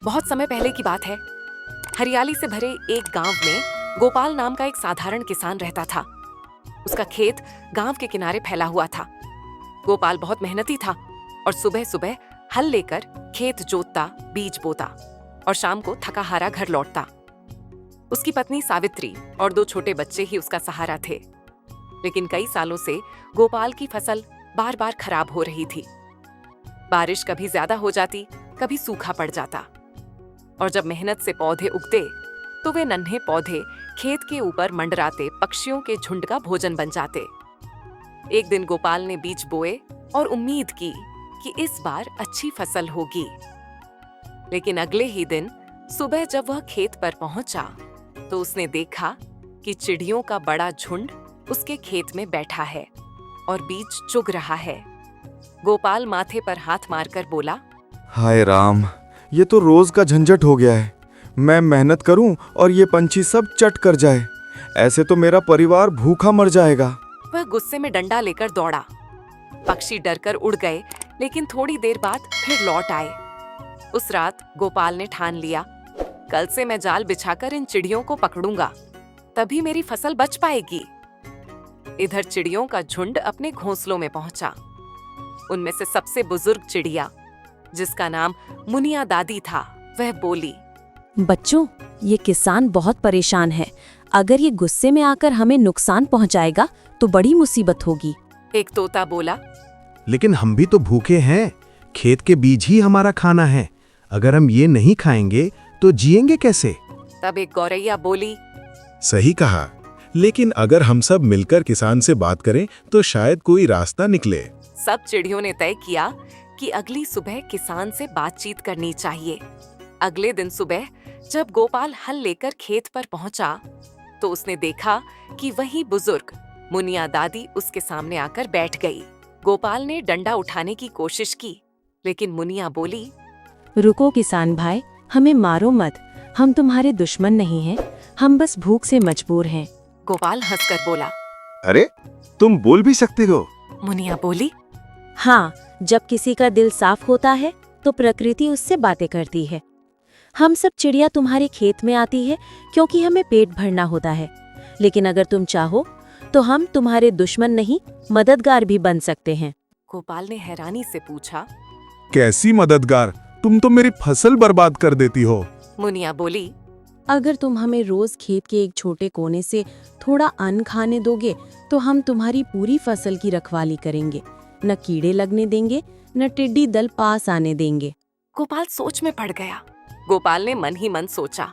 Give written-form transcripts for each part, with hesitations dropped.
बहुत समय पहले की बात है। हरियाली से भरे एक गांव में गोपाल नाम का एक साधारण किसान रहता था। उसका खेत गांव के किनारे फैला हुआ था। गोपाल बहुत मेहनती था और सुबह सुबह हल लेकर खेत जोतता, बीज बोता और शाम को थका हारा घर लौटता। उसकी पत्नी सावित्री और 2 छोटे बच्चे ही उसका सहारा थे। लेकिन कई सालों से गोपाल की फसल बार बार खराब हो रही थी। बारिश कभी ज्यादा हो जाती, कभी सूखा पड़ जाता और जब मेहनत से पौधे उगते तो वे नन्हे पौधे खेत के ऊपर मंडराते पक्षियों के झुंड का भोजन बन जाते। एक दिन गोपाल ने बीज बोए और उम्मीद की कि इस बार अच्छी फसल होगी। लेकिन अगले ही दिन सुबह जब वह खेत पर पहुंचा तो उसने देखा कि चिड़ियों का बड़ा झुंड उसके खेत में बैठा है और बीज चुग रहा है। गोपाल माथे पर हाथ मारकर बोला, हाय राम, ये तो रोज का झंझट हो गया है। मैं मेहनत करूं और ये पंछी सब चट कर जाए। ऐसे तो मेरा परिवार भूखा मर जाएगा। वह गुस्से में डंडा लेकर दौड़ा। पक्षी डरकर उड़ गए, लेकिन थोड़ी देर बाद फिर लौट आए। उस रात गोपाल ने ठान लिया, कल से मैं जाल बिछाकर इन चिड़ियों को पकड़ूंगा, तभी मेरी फसल बच पाएगी। इधर चिड़ियों का झुंड अपने घोंसलों में पहुंचा। उनमें से सबसे बुजुर्ग चिड़िया, जिसका नाम मुनिया दादी था, वह बोली, बच्चों, ये किसान बहुत परेशान है। अगर ये गुस्से में आकर हमें नुकसान पहुंचाएगा तो बड़ी मुसीबत होगी। एक तोता बोला, लेकिन हम भी तो भूखे हैं। खेत के बीज ही हमारा खाना है। अगर हम ये नहीं खाएंगे तो जिएंगे कैसे? तब एक गौरैया बोली, सही कहा, लेकिन अगर हम सब मिलकर किसान से बात करें तो शायद कोई रास्ता निकले। सब चिड़ियों ने तय किया कि अगली सुबह किसान से बातचीत करनी चाहिए। अगले दिन सुबह जब गोपाल हल लेकर खेत पर पहुंचा तो उसने देखा कि वही बुजुर्ग मुनिया दादी उसके सामने आकर बैठ गई। गोपाल ने डंडा उठाने की कोशिश की, लेकिन मुनिया बोली, रुको किसान भाई, हमें मारो मत। हम तुम्हारे दुश्मन नहीं हैं, हम बस भूख से मजबूर हैं। गोपाल हंसकर बोला। अरे, तुम बोल भी सकते हो? मुनिया बोली, हाँ, जब किसी का दिल साफ होता है तो प्रकृति उससे बातें करती है। हम सब चिड़िया तुम्हारे खेत में आती है क्योंकि हमें पेट भरना होता है। लेकिन अगर तुम चाहो तो हम तुम्हारे दुश्मन नहीं, मददगार भी बन सकते हैं। गोपाल ने हैरानी से पूछा, कैसी मददगार? तुम तो मेरी फसल बर्बाद कर देती हो। मुनिया बोली, अगर तुम हमें रोज खेत के एक छोटे कोने से थोड़ा अन्न खाने दोगे तो हम तुम्हारी पूरी फसल की रखवाली करेंगे। न कीड़े लगने देंगे, न टिड्डी दल पास आने देंगे। गोपाल सोच में पड़ गया। गोपाल ने मन ही मन सोचा,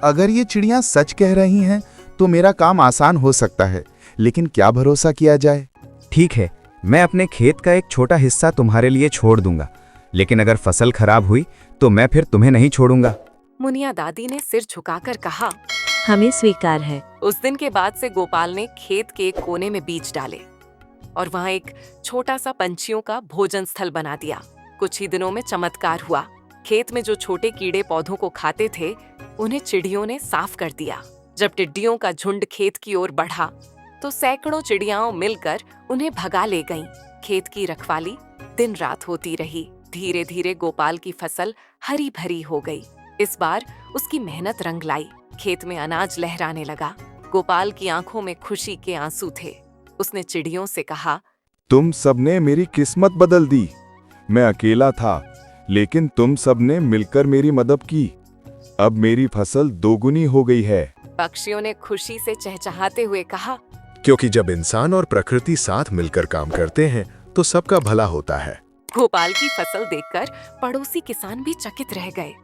अगर ये चिड़ियां सच कह रही हैं तो मेरा काम आसान हो सकता है, लेकिन क्या भरोसा किया जाए? ठीक है, मैं अपने खेत का एक छोटा हिस्सा तुम्हारे लिए छोड़ दूंगा, लेकिन अगर फसल खराब हुई तो मैं फिर तुम्हें नहीं छोड़ूंगा। मुनिया दादी ने सिर झुकाकर कहा, हमें स्वीकार है। उस दिन के बाद से गोपाल ने खेत के एक कोने में बीज डाले और वहां एक छोटा सा पंछियों का भोजन स्थल बना दिया। कुछ ही दिनों में चमत्कार हुआ। खेत में जो छोटे कीड़े पौधों को खाते थे, उन्हें चिड़ियों ने साफ कर दिया। जब टिड्डियों का झुंड खेत की ओर बढ़ा तो सैकड़ों चिड़ियाओं मिलकर उन्हें भगा ले गईं। खेत की रखवाली दिन रात होती रही। धीरे धीरे गोपाल की फसल हरी भरी हो गई। इस बार उसकी मेहनत रंग लाई। खेत में अनाज लहराने लगा। गोपाल की आंखों में खुशी के आंसू थे। उसने चिड़ियों से कहा, तुम सबने मेरी किस्मत बदल दी। मैं अकेला था, लेकिन तुम सबने मिलकर मेरी मदद की। अब मेरी फसल दोगुनी हो गई है। पक्षियों ने खुशी से चहचहाते हुए कहा, क्योंकि जब इंसान और प्रकृति साथ मिलकर काम करते हैं तो सबका भला होता है। गोपाल की फसल देखकर पड़ोसी किसान भी चकित रह गए।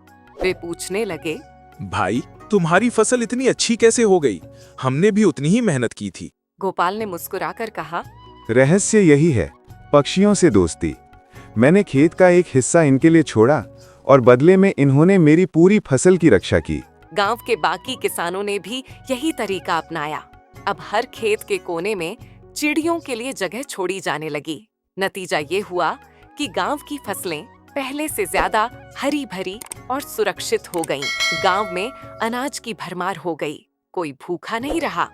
वे पूछने लगे, भाई, तुम्हारी फसल इतनी अच्छी कैसे हो गई? हमने भी उतनी ही मेहनत की थी। गोपाल ने मुस्कुराकर कहा, रहस्य यही है, पक्षियों से दोस्ती। मैंने खेत का एक हिस्सा इनके लिए छोड़ा और बदले में इन्होंने मेरी पूरी फसल की रक्षा की। गांव के बाकी किसानों ने भी यही तरीका अपनाया। अब हर खेत के कोने में चिड़ियों के लिए जगह छोड़ी जाने लगी। नतीजा ये हुआ कि गांव की फसलें पहले से ज्यादा हरी भरी और सुरक्षित हो गईं। गांव में अनाज की भरमार हो गई। कोई भूखा नहीं रहा।